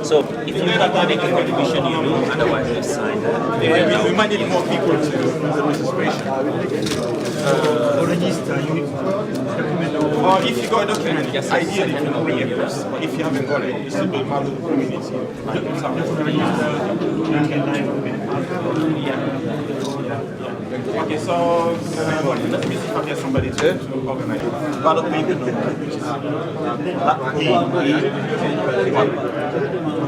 So if you have to make a contribution, you do. Otherwise, you sign that. We might need more people to the registration. Or if you got a document, ideally you can bring it first. But if you haven't got it, you still be part of the community. Okay, so let me see if I get somebody to organize it. Ballot paper number, which is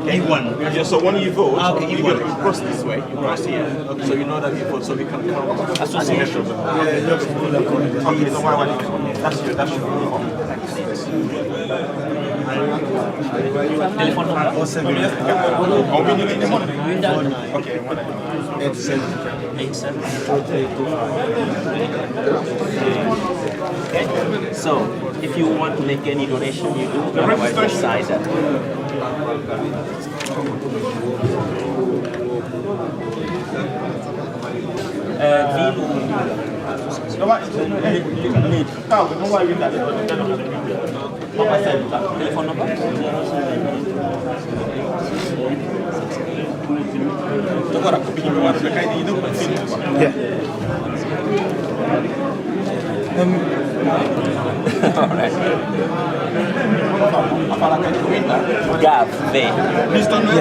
A1. Yeah, so when you vote, you cross this way, you cross here. Okay. So you know that you vote, so we can count association. Okay, so why that's your Telephone number? Oh, we need the money. Okay, 87. Okay. So if you want to make any donation, you do. Otherwise, you sign that. Telephone number? Yeah. Alright. Gav, V. Please don't know.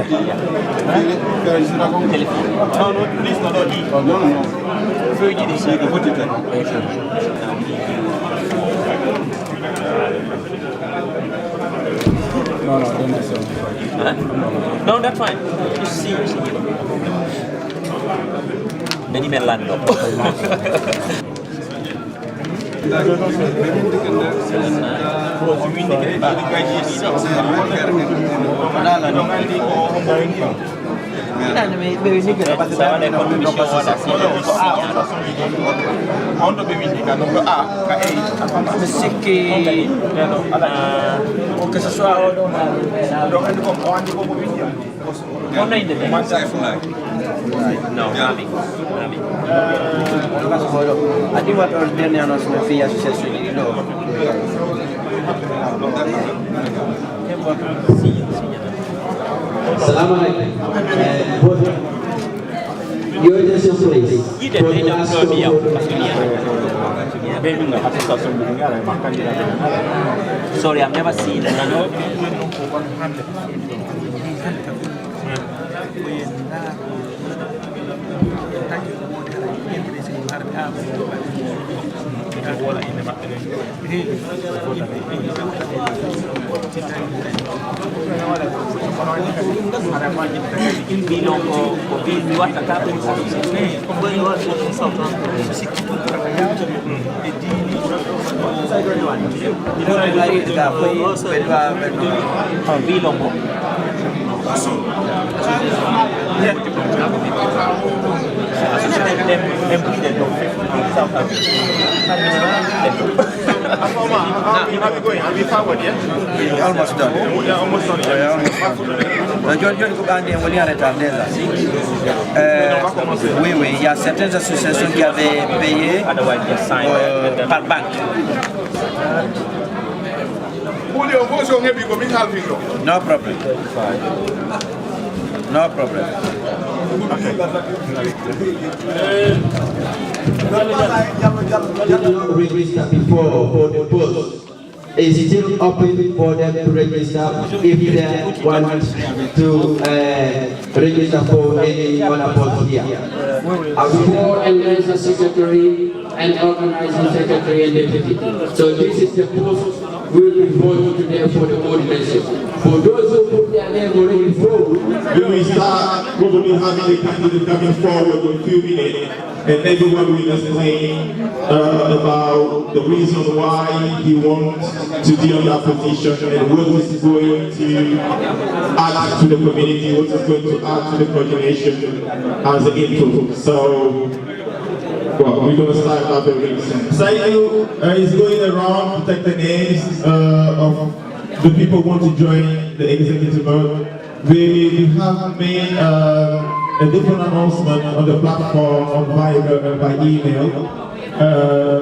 Telephone. No, please don't know. No, that's fine. You see. Jadi Melando. No, Navi. I think what ordinary announcement fee association, you know. Your attention please. For the last call Sorry, I've never seen it. Almost done. Yeah, almost done. Oui, il y a certaines associations qui avaient payé par banque. No problem. No problem. Register before for the post. It's still open for them to register if they want to register for any other post here. Before and there's a secretary and organizing secretary and deputy. So this is the post we will be voting today for the ordination. For those who put their name already forward, we will start probably having the candidate coming forward in a few minutes, and everyone will explain about the reason why he wants to be on that position and what is going to add to the community, what is going to add to the coordination as an input. So, well, we're going to start that very soon. Saidu is going around to take the names of the people who want to join the executive board. We have made a different announcement on the platform on Viber and by email.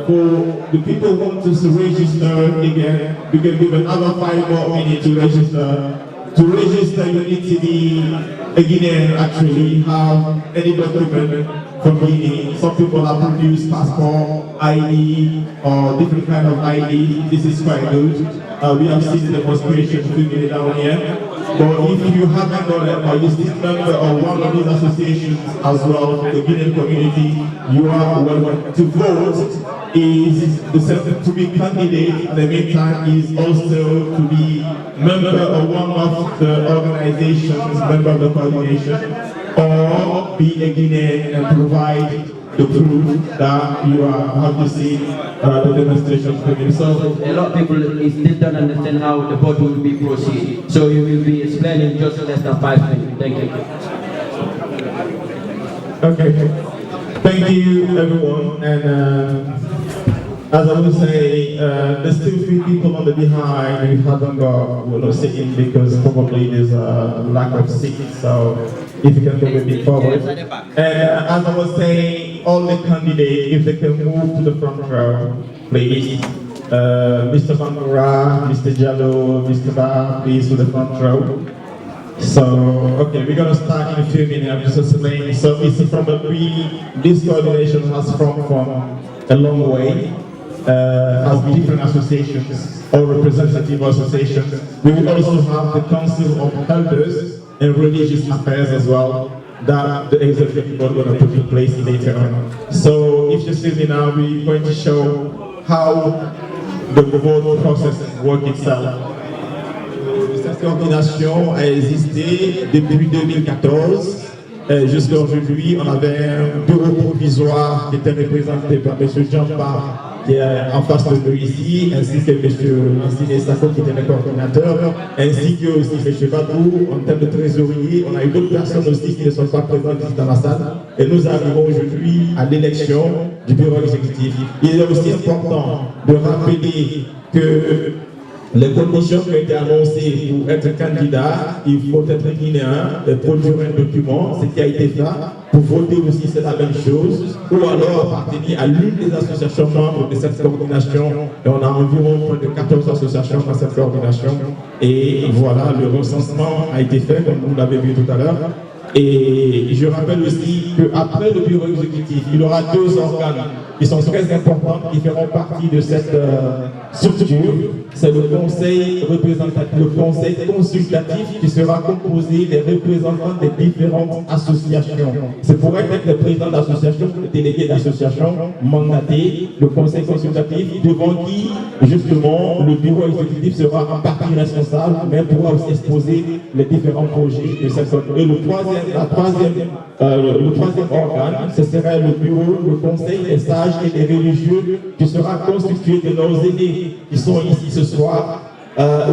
For the people who want to register again, we can give another 5 more minutes to register. To register, you need to be a Guinean, actually, have any document from Guinea. Some people have produced passport, ID, or different kind of ID. This is quite good. We have seen the demonstration filming down here. But if you haven't done it, or you're still member of one of these associations as well, the Guinean community, you are welcome to vote. Is the second to be candidate at the meantime is also to be member of one of the organizations, member of the coordination, or be a Guinean and provide the proof that you have to see the demonstration coming. So a lot of people still don't understand how the vote will be proceeded. So you will be explaining just less than 5 minutes. Thank you. okay. Thank you everyone, and as I would say, there's still 3 people on the behind who haven't got sitting because probably there's a lack of seats. So if you can go a bit forward. And as I was saying, all the candidates, if they can move to the front row, please. Mr. Bangura, Mr. Jallo, Mr. Ba, please to the front row. So, okay, we're going to start in a few minutes. I'm just explaining. So it's from this coordination has from a long way. Has different associations or representative associations. We will also have the Council of Elders and Religious Affairs as well, that the executive board is going to put in place later on. So if you see me now, we're going to show how the vote process works itself. Cette coordination a existé depuis 2014. Jusqu'à aujourd'hui, on avait un bureau provisoire qui était représenté par M. Jean-Bart, qui est en face de nous ici, ainsi que M. Lancine Sako qui était le coordinateur, ainsi que aussi M. Badou. En termes de trésorier, on a eu d'autres personnes aussi qui ne sont pas présentes ici dans la salle. Et nous arrivons aujourd'hui à l'élection du bureau exécutif. Il est aussi important de rappeler que les conditions qui ont été annoncées pour être candidat, il faut être guinéen, produire un document, ce qui a été fait. Pour voter aussi, c'est la même chose. Ou alors appartenir à l'une des associations membres de cette coordination. Et on a environ près de 14 associations dans cette coordination. Et voilà, le recensement a été fait, comme vous l'avez vu tout à l'heure. Et je rappelle aussi qu'après le bureau exécutif, il y aura 2 organes qui sont très importants, qui feront partie de cette structure. C'est le conseil représentatif, le conseil consultatif qui sera composé des représentants des différentes associations. C'est pour être le président d'association, le délégué d'association, mandaté, le conseil consultatif, devant qui, justement, le bureau exécutif sera en partie responsable, mais pourra aussi exposer les différents projets de cette sorte. Et le troisième organe, ce serait le bureau, le conseil des sages et des religieux, qui sera constitué de nos aînés qui sont ici ce soir,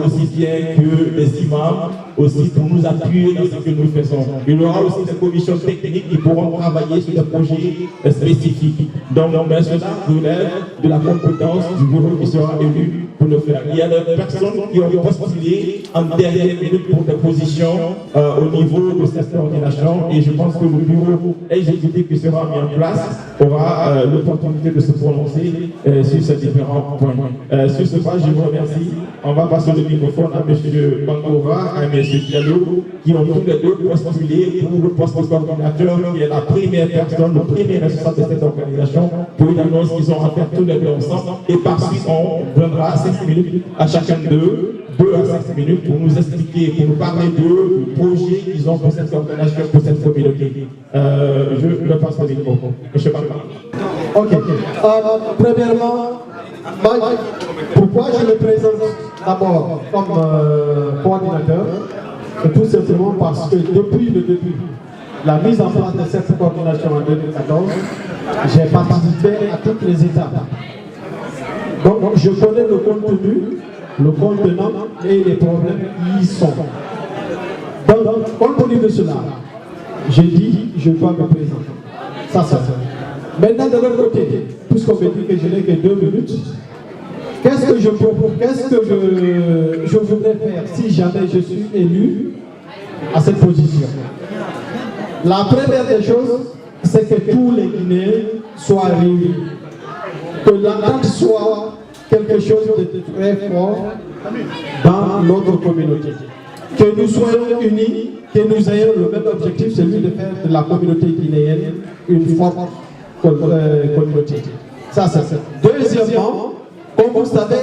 aussi bien que les imams, aussi pour nous appuyer dans ce que nous faisons. Il y aura aussi des commissions techniques qui pourront travailler sur des projets spécifiques. Donc, cela relève de la compétence du bureau qui sera élu pour le faire. Il y a des personnes qui ont postulé en dernière minute pour des positions au niveau de cette coordination et je pense que le bureau exécutif qui sera mis en place aura l'opportunité de se prononcer sur ces différents points. Sur ce point, je vous remercie. On va passer le microphone à M. Bangora et à M. Diallo qui ont tous les deux postulé pour le poste de coordinateur qui est la première personne, le premier responsable de cette organisation pour une annonce qu'ils ont à faire tous les deux ensemble et par suite on donnera 5 minutes à chacun d'eux, 2 à 5 minutes pour nous expliquer, pour nous parler du projet qu'ils ont pour cette organisation, pour cette communauté. Je le passe au microphone. M. Bangora. Ok. Premièrement, pourquoi je me présente d'abord comme coordinateur? C'est tout simplement parce que depuis le début, la mise en place de cette coordination en 2014, j'ai participé à toutes les étapes. Donc je connais le contenu, le contenant et les problèmes qui y sont. Donc, compte tenu de cela, j'ai dit je dois me présenter. Ça. Maintenant, de l'autre côté, puisqu'on me dit que je n'ai que 2 minutes, qu'est-ce que je voudrais faire si jamais je suis élu à cette position? La première des choses, c'est que tous les Guinéens soient réunis. Que l'entente soit quelque chose de très fort dans notre communauté. Que nous soyons unis, que nous ayons le même objectif, celui de faire de la communauté guinéenne une forte communauté. Ça, c'est ça. Deuxièmement, comme vous savez,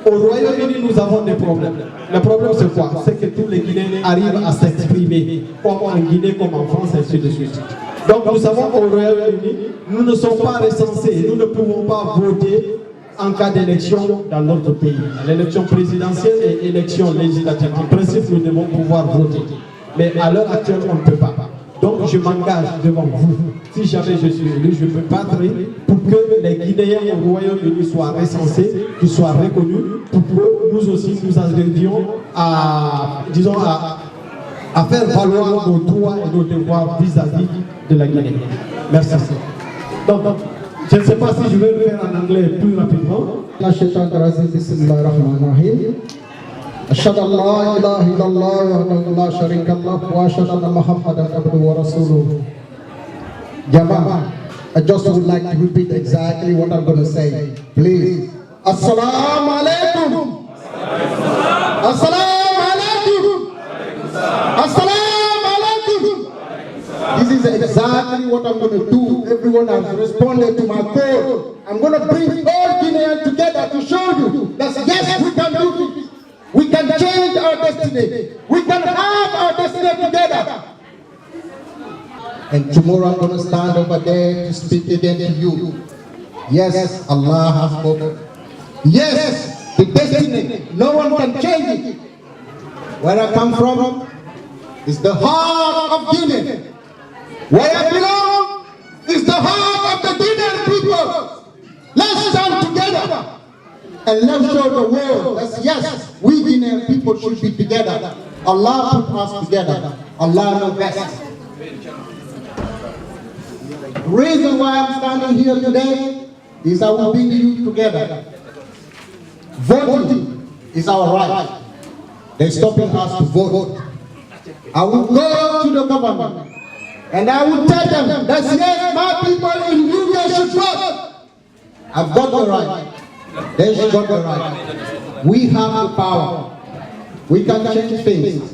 au Royaume-Uni, nous avons des problèmes. Le problème, c'est quoi? C'est que tous les Guinéens arrivent à s'exprimer, comme en Guinée, comme en France, et ainsi de suite. Donc, nous savons qu'au Royaume-Uni, nous ne sommes pas recensés, nous ne pouvons pas voter en cas d'élection dans notre pays. L'élection présidentielle et l'élection législative. En principe, nous devons pouvoir voter. Mais à l'heure actuelle, on ne peut pas. Donc, je m'engage devant vous. Si jamais je suis élu, je me battrai pour que les Guinéens au Royaume-Uni soient recensés, qu'ils soient reconnus, pour que nous aussi nous arrivions à, disons, à faire valoir nos droits et nos devoirs vis-à-vis de la Guinée. Merci. Donc, je ne sais pas si je vais le faire en anglais plus rapidement. أشهد أن لا إله إلا الله وحده لا شريك له وأشهد أن محمدا عبده ورسوله. Jama, I just would like to repeat exactly what I'm going to say. Please. Assalamu alaikum. Assalamu alaikum. Assalamu alaikum. This is exactly what I'm going to do. Everyone has responded to my call. I'm going to bring all Guineans together to show you that yes, we can do this. We can change our destiny. We can have our destiny together. And tomorrow I'm going to stand over there to speak again to you. Yes, Allah has spoken. Yes, the destiny, no one can change it. Where I come from is the heart of Guinea. Where I belong is the heart of the Guinean people. Let's stand together. And let's show the world that yes, we Guinean people should be together. Allah put us together. Allah knows best. The reason why I'm standing here today is I will bring you together. Voting is our right. They're stopping us to vote. I will go to the government and I will tell them that yes, my people in UK should vote. I've got the right. They should got the right. We have the power. We can change things.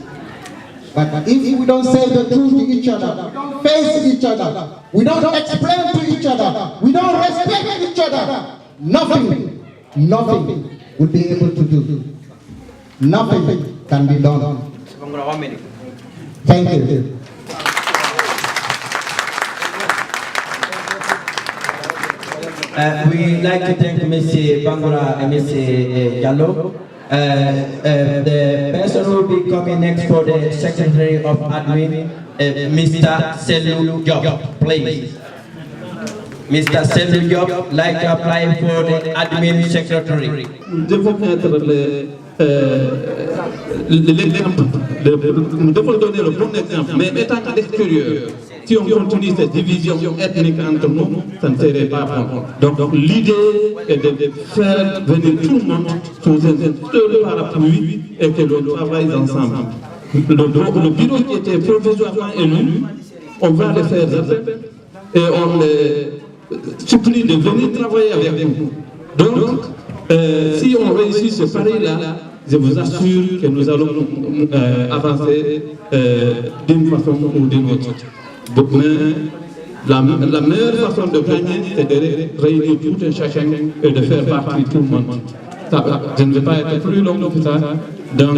But if we don't say the truth to each other, we don't face each other, we don't explain to each other, we don't respect each other, nothing will be able to do. Nothing can be done. Thank you. We like to thank Mr. Bangura and Mr. Diallo. The person who will be coming next for the Secretary of Admin, Mr. Selou Diop, please. Mr. Selou Diop, like to apply for the Admin Secretary. Nous devons être l'exemple, nous devons donner le bon exemple, mais étant à l'extérieur, si on continue cette division ethnique entre nous, ça ne serait pas bon. Donc l'idée est de faire venir tout le monde sous un seul parapluie et que l'on travaille ensemble. Le bureau qui était provisoirement élu, on va le faire et on les supplie de venir travailler avec nous. Donc, si on réussit ce pari-là, je vous assure que nous allons avancer d'une façon ou d'une autre. Mais la meilleure façon de gagner, c'est de réunir tout un chacun et de faire partie tout le monde. Je ne vais pas être plus long que ça. Donc,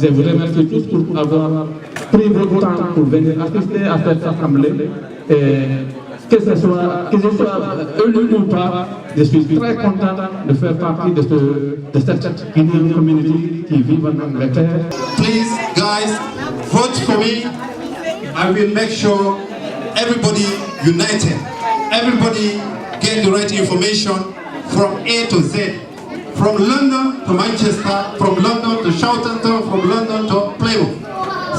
je vous remercie tous pour avoir pris votre temps pour venir assister à cette assemblée. Et que je sois élu ou pas, je suis très content de faire partie de cette Guinean community qui vit en Angleterre. Please, guys, vote for me. I will make sure everybody united. Everybody get the right information from A to Z. From London to Manchester, from London to Southampton, from London to Plymouth.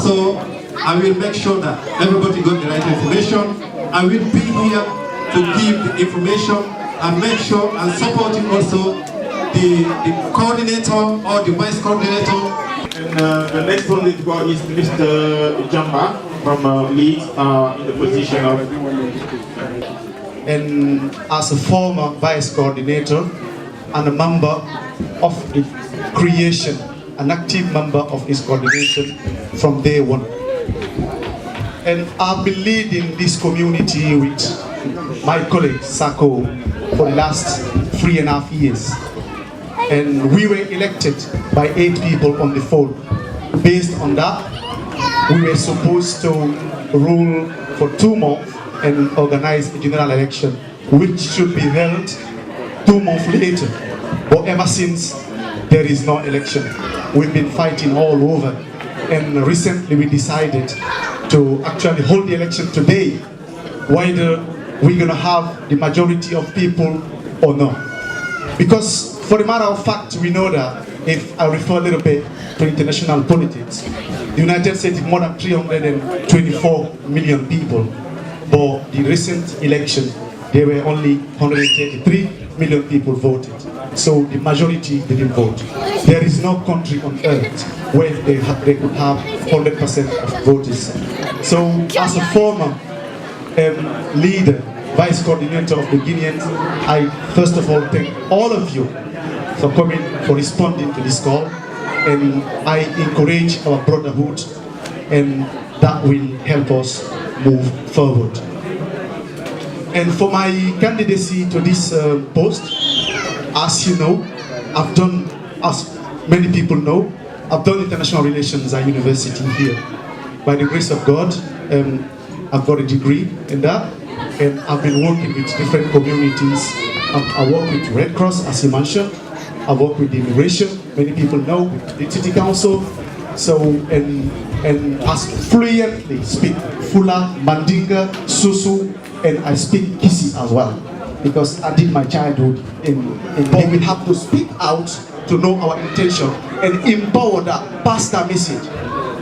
So I will make sure that everybody got the right information. I will be here to give the information and make sure and supporting also the coordinator or the vice coordinator. And the next one we've got is Mr. Jamba from Leeds in the position of... And as a former vice coordinator and a member of the creation, an active member of this coordination from day one. And I've been leading this community with my colleague Sako for the last 3.5 years. And we were elected by 8 people on the phone. Based on that, we were supposed to rule for 2 months and organize a general election, which should be held 2 months later. But ever since, there is no election. We've been fighting all over. And recently we decided to actually hold the election today, whether we're going to have the majority of people or not. Because for the matter of fact, we know that if I refer a little bit to international politics, the United States is more than 324 million people. But the recent election, there were only 133 million people voted. So the majority didn't vote. There is no country on earth where they could have 100% of voters. So as a former leader, vice coordinator of the Guineans, I first of all thank all of you for coming, for responding to this call. And I encourage our brotherhood, and that will help us move forward. And for my candidacy to this post, as you know, I've done, as many people know, I've done international relations at university here. By the grace of God, I've got a degree in that, and I've been working with different communities. I work with Red Cross, as you mentioned. I work with the immigration, many people know, with the city council. So, and I fluently speak Fula, Mandinka, Susu, and I speak Kisi as well, because I did my childhood in but we have to speak out to know our intention and empower that, pass that message.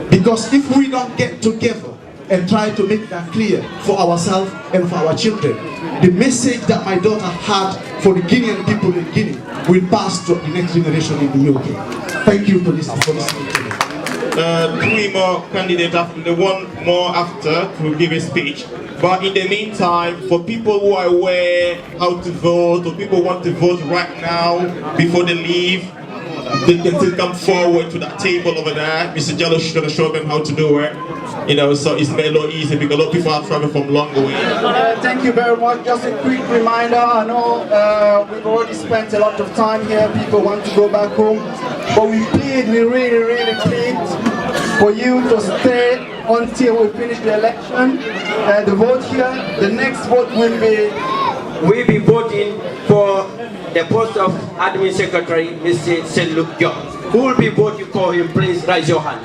Because if we don't get together and try to make that clear for ourselves and for our children, the message that my daughter had for the Guinean people in Guinea will pass to the next generation in the UK. Thank you for listening to me. 3 more candidates, the one more after will give a speech. But in the meantime, for people who are aware how to vote, or people who want to vote right now before they leave, they can still come forward to that table over there. Mr. Jallo is going to show them how to do it. You know, so it's made a lot easier because a lot of people are traveling from long way. Thank you very much. Just a quick reminder, I know we've already spent a lot of time here. People want to go back home. But we really plead for you to stay until we finish the election. The vote here, the next vote will be... We'll be voting for the post of Admin Secretary, Mr. Seluk Job. Who will be voting for him? Please raise your hand.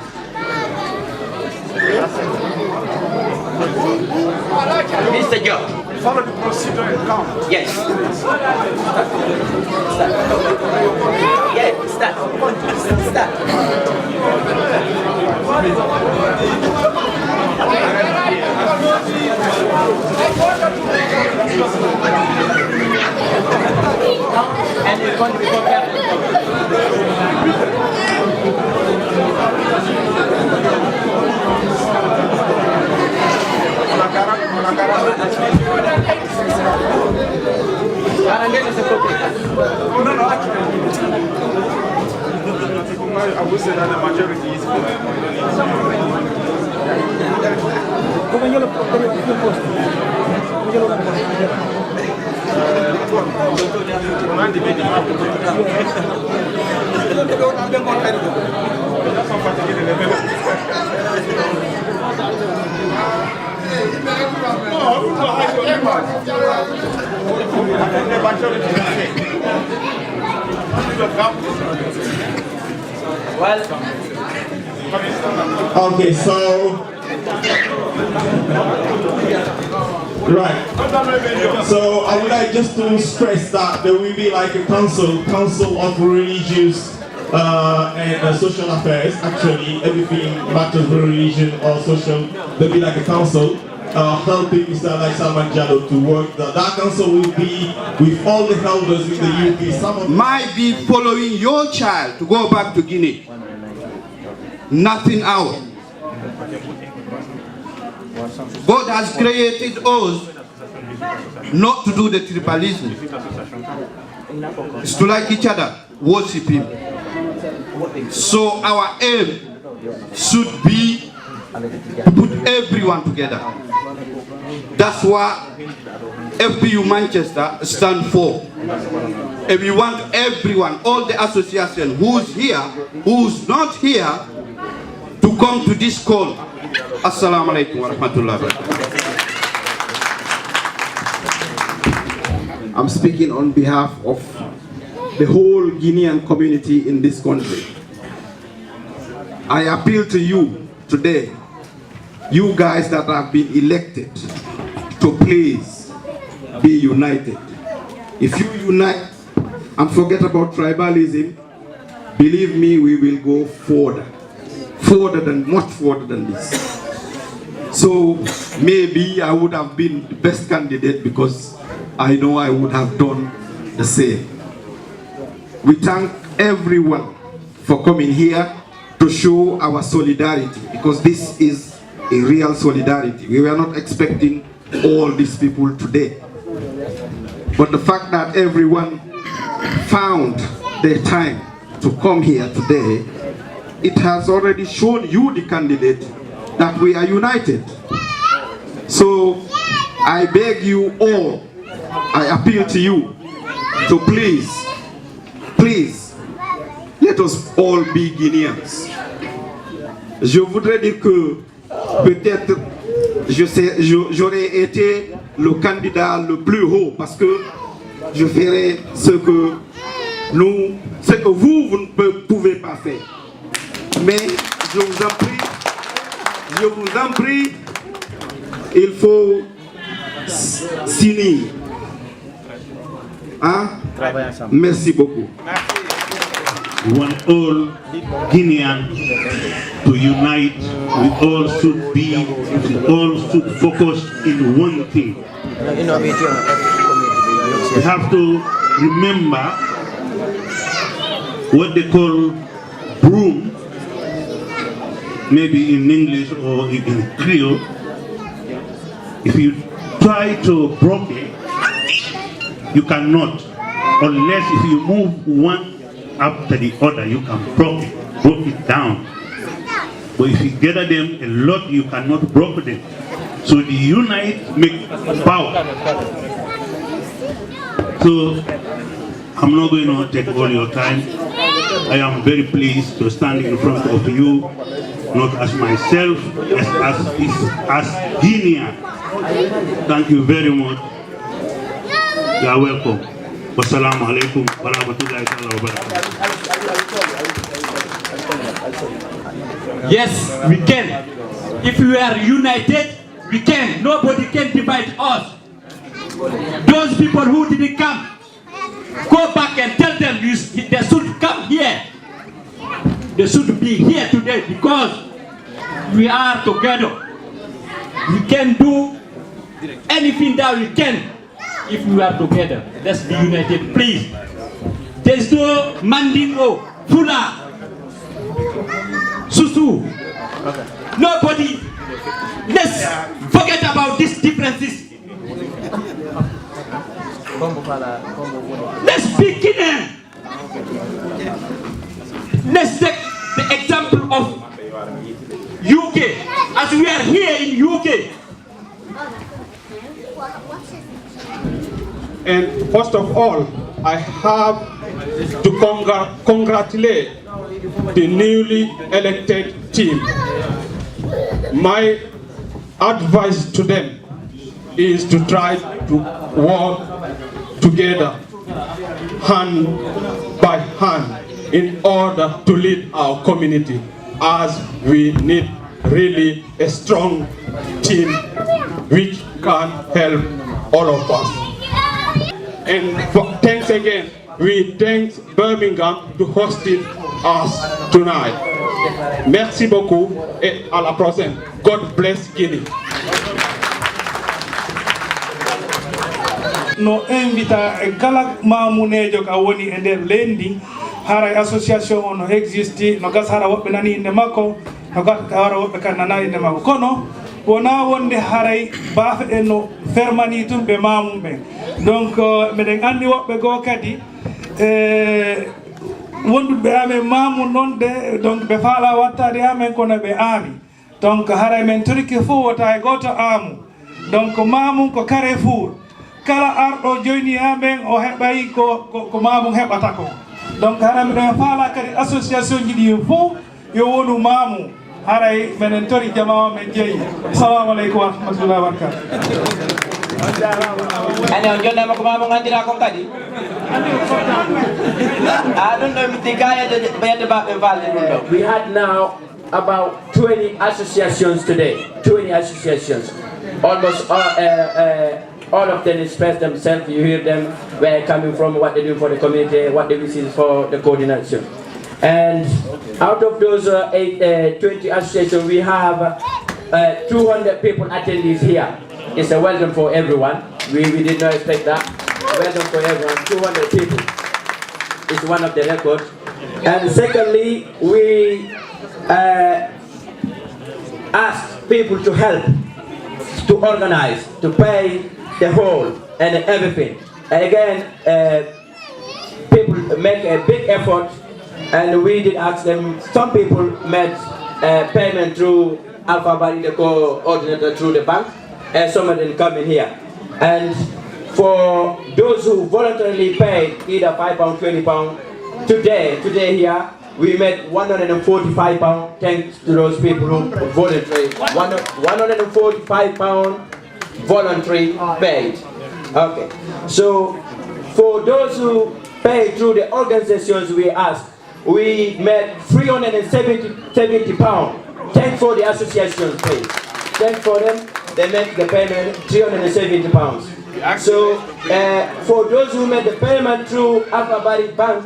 Mr. Job. Follow the procedure and count. Yes. Start. I would say that the majority is Okay, so right. So I would like just to stress that there will be like a council of religious and social affairs. Actually, everything matters with religion or social. There will be like a council helping Mr. Like Salman Jallow to work. That council will be with all the elders in the UK. Some might be following your child to go back to Guinea. Nothing out. God has created us not to do the tribalism. It's to like each other, worship Him. So our aim should be to put everyone together. That's what FPU Manchester stands for. And we want everyone, all the association who's here, who's not here, to come to this call. Assalamu alaikum wa rahmatullahi wa barakatuh. I'm speaking on behalf of the whole Guinean community in this country. I appeal to you today, you guys that have been elected, to please be united. If you unite and forget about tribalism, believe me, we will go much further than this. So maybe I would have been the best candidate because I know I would have done the same. We thank everyone for coming here to show our solidarity, because this is a real solidarity. We were not expecting all these people today. But the fact that everyone found their time to come here today, it has already shown you, the candidate, that we are united. So I beg you all, I appeal to you to please, let us all be Guineans. Je voudrais dire que peut-être j'aurais été le candidat le plus haut parce que je ferai ce que vous ne pouvez pas faire. Mais je vous en prie, il faut s'unir. Hein? Merci beaucoup. We want all Guineans to unite. We all should focus in one thing. We have to remember what they call broom, maybe in English or in Creole. If you try to break it, you cannot, unless if you move one after the other, you can break it down. But if you gather them a lot, you cannot break them. So the unite make power. So I'm not going to take all your time. I am very pleased to stand in front of you, not as myself, as Guinea. Thank you very much. You are welcome. Wassalamu alaikum wa rahmatullahi wa barakatuh. Yes, we can. If we are united, we can. Nobody can divide us. Those people who didn't come, go back and tell them they should come here. They should be here today because we are together. We can do anything that we can if we are together. Let's be united, please. There's no Mandingo, Fula, Susu. Nobody. Let's forget about these differences Let's speak Guinea. Let's take the example of UK. As we are here in UK. And first of all, I have to congratulate the newly elected team. My advice to them is to try to work together, hand by hand, in order to lead our community, as we need really a strong team which can help all of us. And thanks again. We thank Birmingham to hosting us tonight. Merci beaucoup et à la prochaine. God bless Guinea. No invita e kala mamunejo ka woni e nder lendi haray association o no existi no gas hara wobbe nani inde makko no gas hara wobbe kan nana inde makko kono wona wonde haray baafe en no fermani tum be mamumbe donc meden andi wobbe go kadi wonduɓe amen mamu non de donc ɓe faala wattade amen kono ɓe aami donc haray men toriki fof wota e goto aamu donc mamum ko Carrefour kala arɗo joyni amen o heɓay ko mamum heɓata ko donc haray miɗen faala kadi association ji ɗi fof yo wonu mamu haray menen tori jamawa men jeeyi assalamu aleykum wa rahmatullahi wa barakatuh. Ane on jonnama ko mamum andira kon kadi We had now about 20 associations today, 20 associations. Almost all of them express themselves, you hear them, where they're coming from, what they do for the community, what they receive for the coordination. And out of those 20 associations, we have 200 people attendees here. It's a welcome for everyone. We did not expect that. Welcome for everyone, 200 people. It's one of the records. And secondly, we ask people to help, to organize, to pay the whole and everything. And again, people make a big effort, and we did ask them. Some people made payment through Alpha Bari, the coordinator, through the bank, and some of them come in here. And for those who voluntarily paid either £5, £20, today here, we made £145 thanks to those people who voluntarily, £145 voluntary paid. Okay, so for those who paid through the organizations we asked, we made £370. Thanks for the associations paid. Thanks for them, they made the payment £370. So for those who made the payment through Alpha Bari Bank,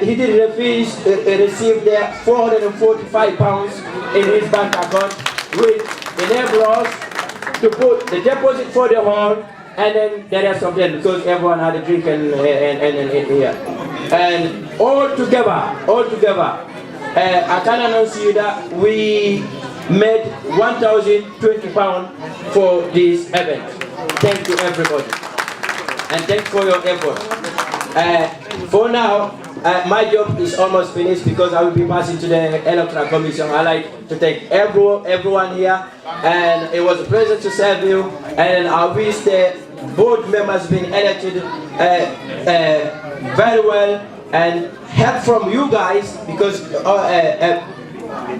he did receive their £445 in his bank account, which enabled us to put the deposit for the hall and then the rest of them, because everyone had a drink and here. And all together, I can announce you that we made £1,020 for this event. Thank you everybody, and thanks for your effort. For now, my job is almost finished because I will be passing to the Electoral Commission. I like to thank everyone here, and it was a pleasure to serve you, and I wish the board members being elected very well, and help from you guys, because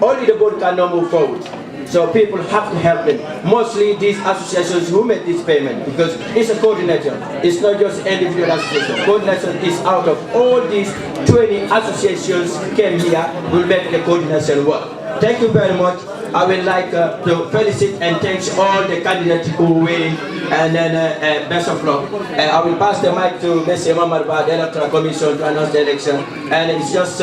only the board can now move forward. So people have to help them. Mostly these associations who make this payment, because it's a coordination. It's not just individual association. Coordination is out of all these 20 associations came here, will make the coordination work. Thank you very much. I would like to felicitate and thank all the candidates who win, and then best of luck. I will pass the mic to Mr. Mamarba, the Electoral Commission, to announce the election. And it's just,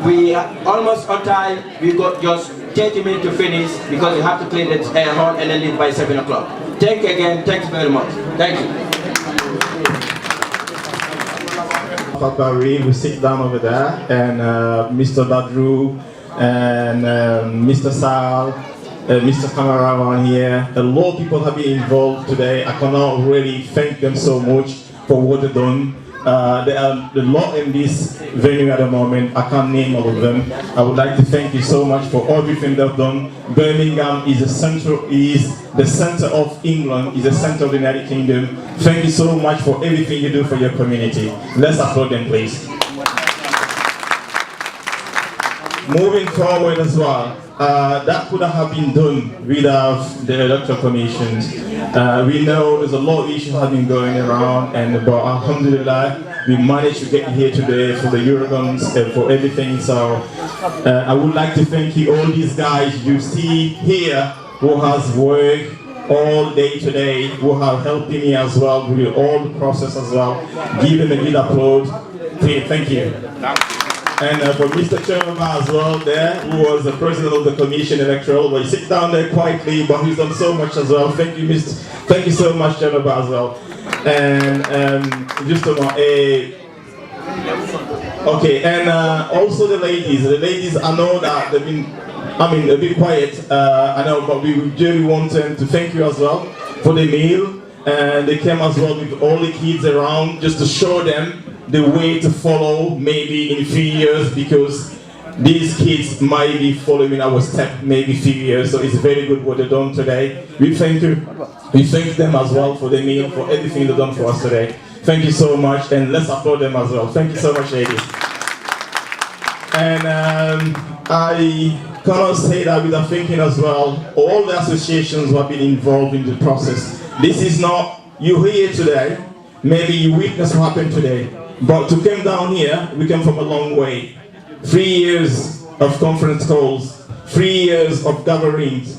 we are almost on time. We got just 30 minutes to finish because you have to clean the hall and then leave by 7 o'clock. Thank you again. Thanks very much. Thank you. We sit down over there, and Mr. Badru and Mr. Sal, Mr. Kamarawan here. A lot of people have been involved today. I cannot really thank them so much. for what they've done. There are a lot in this venue at the moment. I can't name all of them. I would like to thank you so much for everything they've done. Birmingham is the center of England, is the center of the United Kingdom. Thank you so much for everything you do for your community. Let's applaud them, please. Moving forward as well, that could have been done without the electoral commissions. We know there's a lot of issues have been going around, but alhamdulillah, we managed to get here today for the Eurogons and for everything. So I would like to thank you, all these guys you see here who has worked all day today, who have helped me as well with all the process as well. Give them a big applause. Thank you. And for Mr. Chairman as well there, who was the president of the commission electoral, but he sits down there quietly, but he's done so much as well. Thank you so much, Chairman as well. And just okay, and also the ladies, I know that they've been, a bit quiet, I know, but we really want them to thank you as well for the meal. And they came as well with all the kids around just to show them the way to follow maybe in a few years, because these kids might be following our step maybe a few years. So it's very good what they've done today. We thank you. We thank them as well for the meal, for everything they've done for us today. Thank you so much, and let's applaud them as well. Thank you so much, ladies. And I cannot say that without thinking as well, all the associations who have been involved in the process. This is not, you here today, maybe you witness what happened today, but to come down here, we came from a long way. 3 years of conference calls, 3 years of gatherings,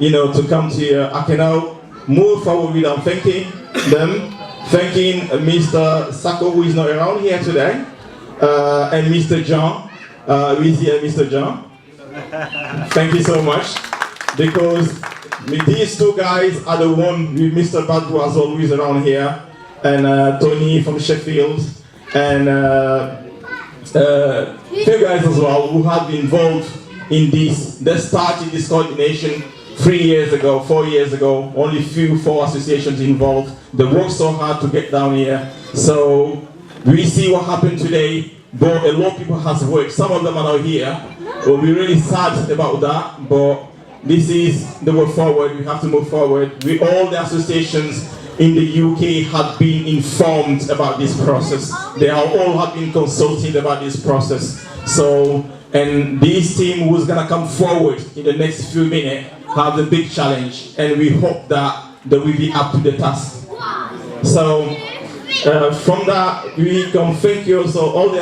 to come to here. I can now move forward without thanking them, thanking Mr. Sako, who is not around here today, and Mr. John, who is here, Mr. John. Thank you so much, because these two guys are the one with Mr. Badru as well, who is around here, and Tony from Sheffield, and few guys as well who have been involved in this. They started this coordination 3 years ago, 4 years ago, only 4 associations involved. They worked so hard to get down here. So we see what happened today, but a lot of people has worked. Some of them are not here, but we're really sad about that, but this is the way forward. We have to move forward. All the associations in the UK have been informed about this process. They all have been consulted about this process. So, and this team who's gonna come forward in the next few minutes have the big challenge, and we hope that they will be up to the task. So, from that, we can thank you also all the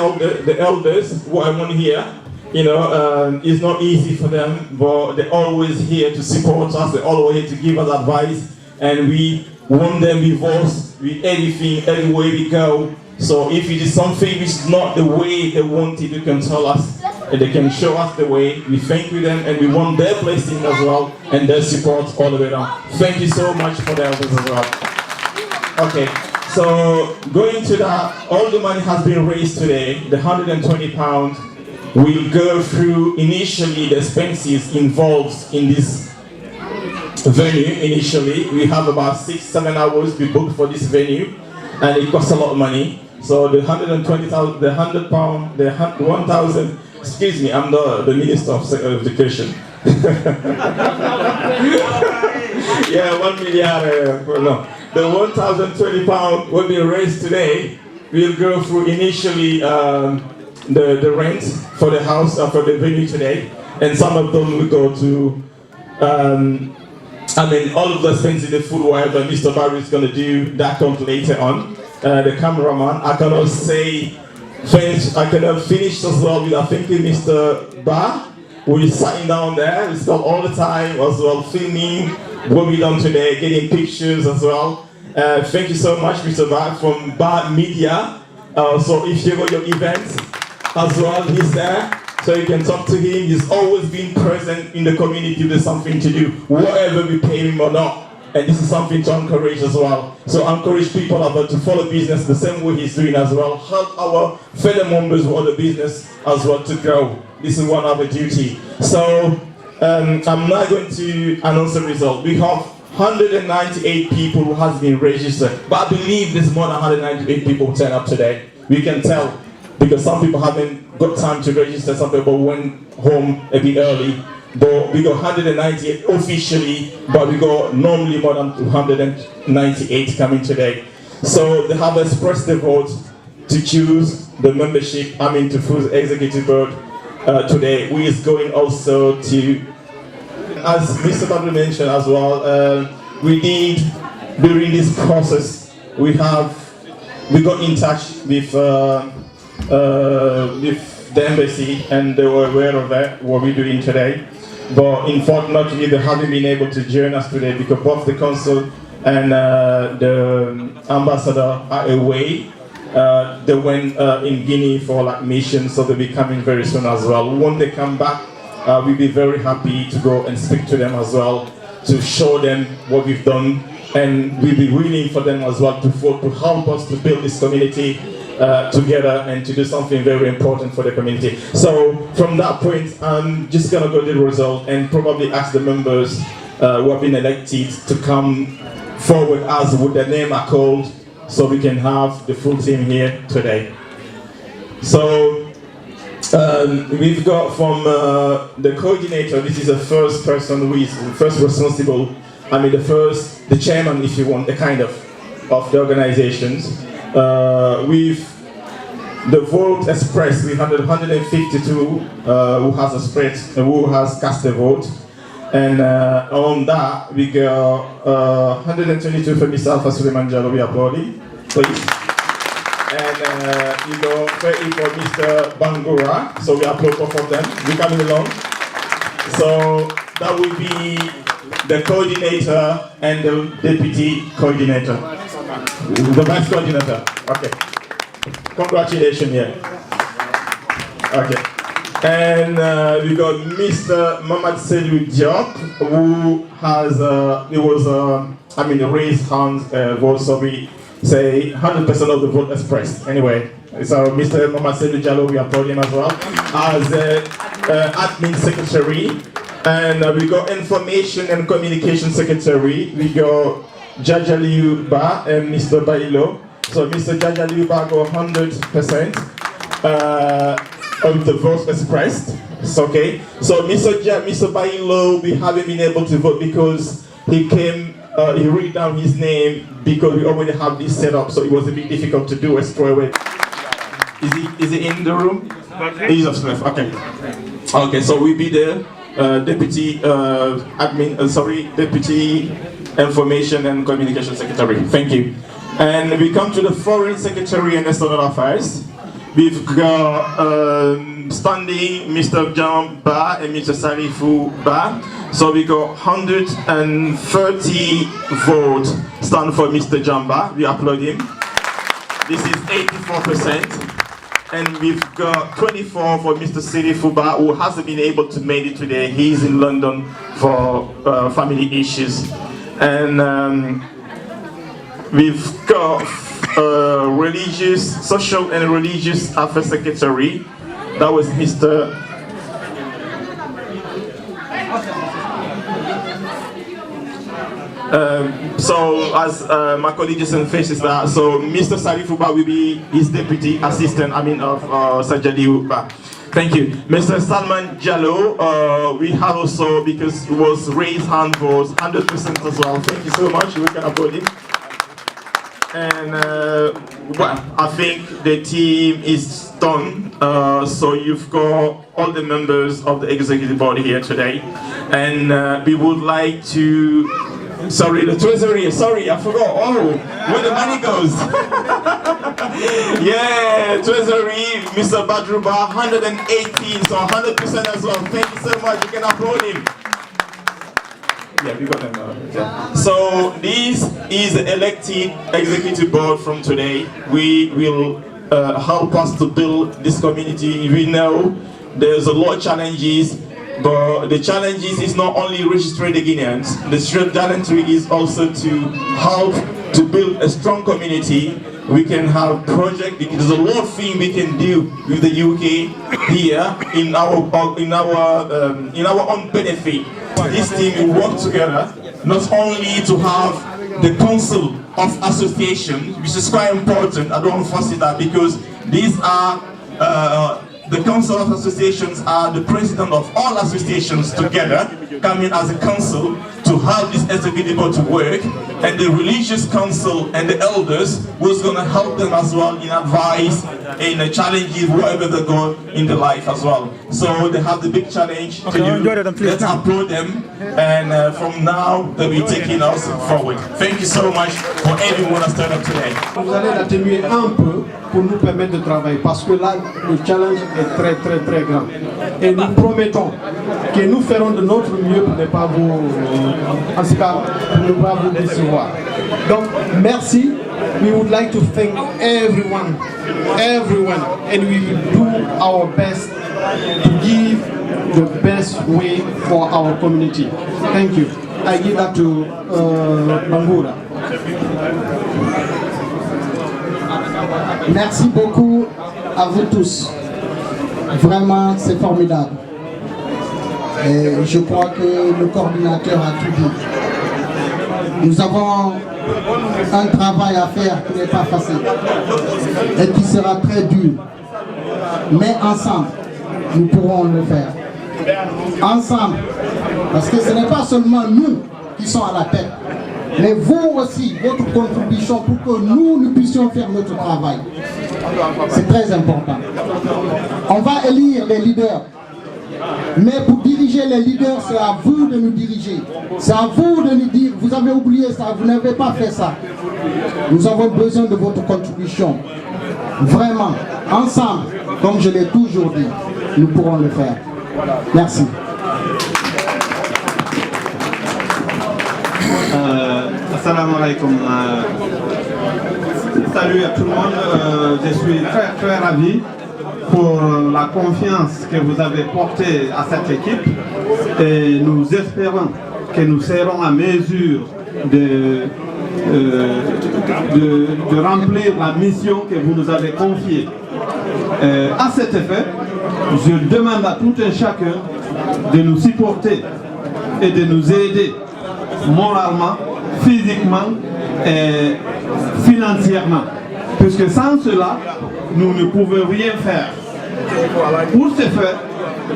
elders who are on here. It's not easy for them, but they're always here to support us. They're always here to give us advice, and we want them with us with everything, everywhere we go. So if it is something which is not the way they want it, they can tell us, and they can show us the way. We thank you them, and we want their blessing as well, and their support all the way down. Thank you so much for the elders as well. Okay, so going to that, all the money has been raised today. The £120 will go through initially the expenses involved in this venue. Initially, we have about 6-7 hours we booked for this venue, and it costs a lot of money. So the £120,000, the £100, the 1,000. Excuse me, I'm the Minister of Education. Yeah, 1 million. No, the £1,020 will be raised today. We'll go through initially the rent for the house for the venue today, and some of them will go to. All of the expenses, the food, whatever Mr. Barry is going to do, that comes later on. The cameraman, I cannot finish as well without thanking Mr. Bar, who is sitting down there. He's got all the time as well, filming what we done today, getting pictures as well. Thank you so much, Mr. Bar, from Bar Media. So if you got your events as well, he's there. So you can talk to him. He's always been present in the community. There's something to do, whatever we pay him or not. And this is something to encourage as well. So encourage people about to follow business the same way he's doing as well. Help our fellow members with the business as well to grow. This is one of the duty. So I'm now going to announce the result. We have 198 people who has been registered. But I believe there's more than 198 people who turn up today. We can tell because some people haven't got time to register, some people went home a bit early. But we got 198 officially, but we got normally more than 298 coming today. So they have expressed their vote to choose the membership, to full executive board today, who is going also to, as Mr. Badru mentioned as well, we did, during this process, we got in touch with the embassy, and they were aware of that, what we're doing today. But unfortunately, they haven't been able to join us today because both the consul and the ambassador are away. They went in Guinea for mission, so they'll be coming very soon as well. When they come back, we'll be very happy to go and speak to them as well, to show them what we've done, and we'll be willing for them as well to help us to build this community together and to do something very important for the community. So from that point, I'm just gonna go to the result and probably ask the members who have been elected to come forward as with their name are called, so we can have the full team here today. So we've got from the coordinator, this is the first person who is first responsible, the chairman if you want, the kind of the organizations. With the vote expressed, we had 152 who has cast a vote, and on that we got 122 for Mr. Alpha Suleiman Jallo, we applauding, please. And we got 30 for Mr. Bangura, so we applaud both of them. We're coming along. So that will be the coordinator and the deputy coordinator. The vice coordinator. Okay. Congratulations, yeah. Okay. And we got Mr. Mamad Selou Diop, who has raised hands vote, so we say 100% of the vote expressed. Anyway, so Mr. Mamad Selou Jallo, we applaud him as well as admin secretary. And we got information and communication secretary. We got Jajaliu Ba and Mr. Bailo. So Mr. Jajaliu Ba got 100% of the votes expressed. It's okay. So Mr. Bailo, we haven't been able to vote because he came, he wrote down his name because we already have this set up, so it was a bit difficult to do straight away. Is he in the room? He's upstairs. Okay. Okay, so we'll be there. Deputy Deputy Information and Communication Secretary. Thank you. And we come to the Foreign Secretary and External Affairs. We've got standing Mr. John Ba and Mr. Salifou Ba. So we got 130 votes stand for Mr. Jamba. We applaud him. This is 84%. And we've got 24 for Mr. Salifou Ba, who hasn't been able to make it today. He's in London for family issues. And we've got Social and Religious Affairs Secretary. That was Mr. So as my colleague just faces that, so Mr. Salifou Ba will be his deputy assistant, of Sajaliu Ba. Thank you. Mr. Salman Jallo, we have also, because it was raised hand votes, 100% as well. Thank you so much, we can applaud him. And well, I think the team is done. So you've got all the members of the executive board here today. And we would like to, sorry, the treasury, sorry, I forgot. Oh, where the money goes. Yeah, treasury, Mr. Badru Ba, 118, so 100% as well. Thank you so much, you can applaud him. Yeah, we got them. Yeah. So this is the elected executive board from today. We will help us to build this community. We know there's a lot of challenges, but the challenges is not only registering the Guineans. The challenge is also to help to build a strong community. We can have projects. There's a lot of things we can do with the UK here in our own benefit. This team will work together. not only to have the council of associations, which is quite important. I don't want to fuss it out because these are the council of associations are the president of all associations together, coming as a council to have this executive board to work, and the religious council and the elders was going to help them as well in advice, in the challenges, wherever they go in their life as well. So they have the big challenge to you. Let's applaud them, and from now they'll be taking us forward. Thank you so much for everyone that's turned up today. Vous allez l'atténuer un peu pour nous permettre de travailler, parce que là, le challenge est très très très grand. Et nous promettons que nous ferons de notre mieux pour ne pas vous, en tout cas, pour ne pas vous décevoir. Donc, merci. We would like to thank everyone, and we will do our best to give the best way for our community. Thank you. I give that to Bangura. Merci beaucoup à vous tous. Vraiment, c'est formidable. Et je crois que le coordinateur a tout dit. Nous avons un travail à faire qui n'est pas facile et qui sera très dur. Mais ensemble, nous pourrons le faire. Ensemble, parce que ce n'est pas seulement nous qui sommes à la tête, mais vous aussi, votre contribution pour que nous puissions faire notre travail. C'est très important. On va élire les leaders. Mais pour diriger les leaders, c'est à vous de nous diriger. C'est à vous de nous dire, vous avez oublié ça, vous n'avez pas fait ça. Nous avons besoin de votre contribution. Vraiment, ensemble, comme je l'ai toujours dit, nous pourrons le faire. Merci. Assalamu alaikum. Salut à tout le monde. Je suis très très ravi pour la confiance que vous avez portée à cette équipe, et nous espérons que nous serons à mesure de remplir la mission que vous nous avez confiée. À cet effet, je demande à tout un chacun de nous supporter et de nous aider moralement, physiquement et financièrement, puisque sans cela, nous ne pouvons rien faire. Pour ce faire,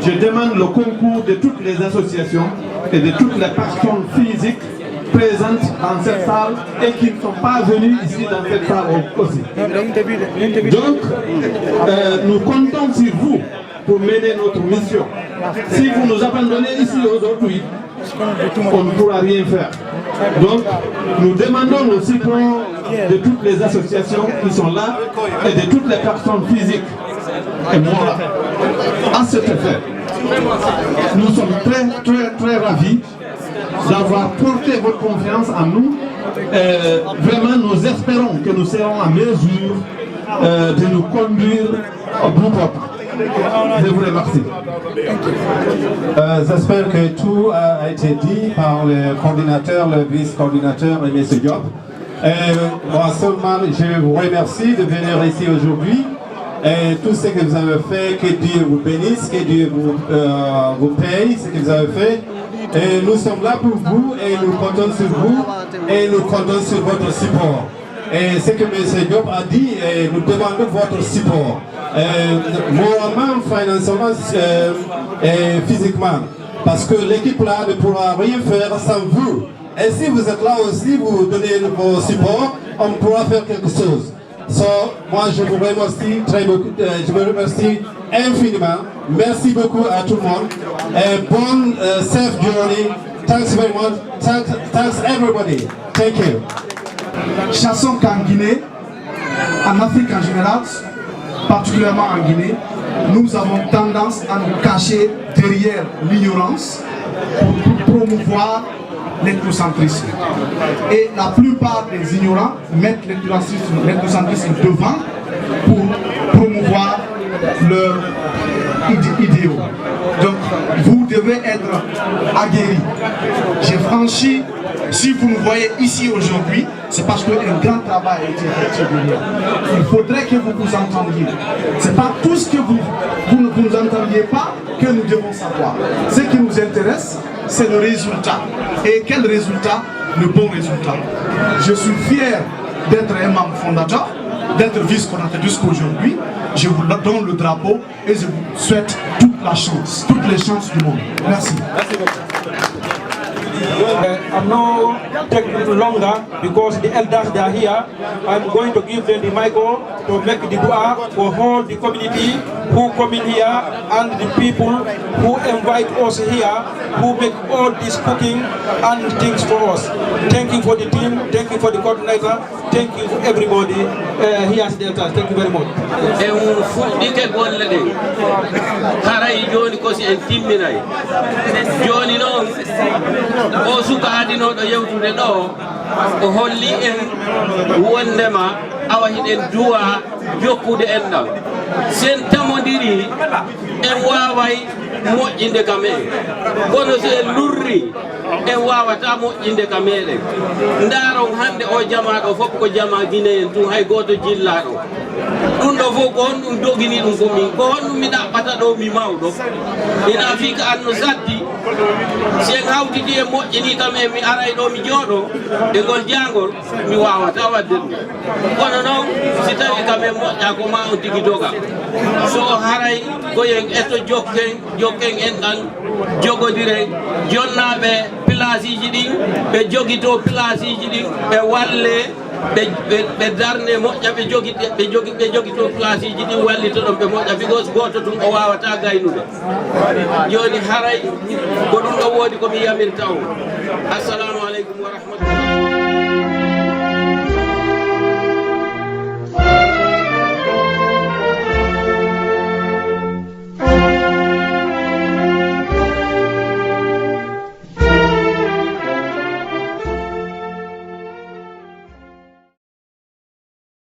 je demande le concours de toutes les associations et de toutes les personnes physiques présentes dans cette salle et qui ne sont pas venues ici dans cette salle aussi. Donc, nous comptons sur vous pour mener notre mission. Si vous nous abandonnez ici aujourd'hui, on ne pourra rien faire. Donc, nous demandons le support de toutes les associations qui sont là et de toutes les personnes physiques. Et moi, à cet effet, nous sommes très très très ravis d'avoir porté votre confiance en nous. Vraiment, nous espérons que nous serons en mesure de nous conduire au bout portant. Je vous remercie. J'espère que tout a été dit par le coordinateur, le vice-coordinateur et M. Diop. Moi seulement, je vous remercie de venir ici aujourd'hui. Et tout ce que vous avez fait, que Dieu vous bénisse, que Dieu vous paye ce que vous avez fait. Et nous sommes là pour vous et nous comptons sur vous et nous comptons sur votre support. Et ce que M. Diop a dit, nous demandons votre support. Moralement, financièrement et physiquement. Parce que l'équipe là ne pourra rien faire sans vous. Et si vous êtes là aussi, vous donnez vos supports, on pourra faire quelque chose. Moi je vous remercie très beaucoup, je vous remercie infiniment. Merci beaucoup à tout le monde. Et bonne safe journey. Thanks very much. Thanks everybody. Thank you. Chassons qu'en Guinée, en Afrique en général, particulièrement en Guinée, nous avons tendance à nous cacher derrière l'ignorance pour promouvoir l'ethnocentrisme. Et la plupart des ignorants mettent l'ethnocentrisme devant pour promouvoir leurs idéaux. Donc vous devez être aguerris. J'ai franchi, si vous nous voyez ici aujourd'hui, c'est parce qu'un grand travail a été fait derrière. Il faudrait que vous vous entendiez. Ce n'est pas tout ce que vous ne nous entendiez pas que nous devons savoir. Ce qui nous intéresse, c'est le résultat. Et quel résultat? Le bon résultat. Je suis fier d'être un membre fondateur, d'être vice-coordinateur jusqu'aujourd'hui. Je vous donne le drapeau et je vous souhaite toute la chance, toutes les chances du monde. Merci. Merci beaucoup. I'm now taking it longer because the elders they are here. I'm going to give them the micro to make the dua for all the community who come in here and the people who invite us here, who make all this cooking and things for us. Thank you for the team, thank you for the coordinator, thank you for everybody here at Delta. Thank you very much. O suka adinoɗo yewtude ɗo o holli en wondema awa hiɗen duwa jokkude enɗam sen tamodiri en waway moƴƴinde ka meɗen kono so en lurri en wawata moƴƴinde ka meɗen ndaron hande o jamaɗo fof ko jama Guinéen tun hay goto jillaɗo ɗum ɗo fof ko honɗum dogini ɗum ko min ko honɗum mi ɗaɓɓata ɗo mi mawɗo ina fi ka anno saddi sen hawtidi e moƴƴini kam e mi aray ɗo mi jooɗo e ngol jangol mi wawata wadde ɗum kono noon si tawi kam en moƴƴa ko ma on tigi doga so haray koyen eto jokken en ɗan jogodiren jonnaɓe place ji ɗin ɓe jogito place ji ɗin ɓe walle ɓe darne moƴƴa ɓe jogito place ji ɗin wallita ɗon ɓe moƴƴa because goto tun o wawata gaynude joni haray ko ɗum ɗo woodi komi yamirta o assalamu aleykum wa rahmatullah.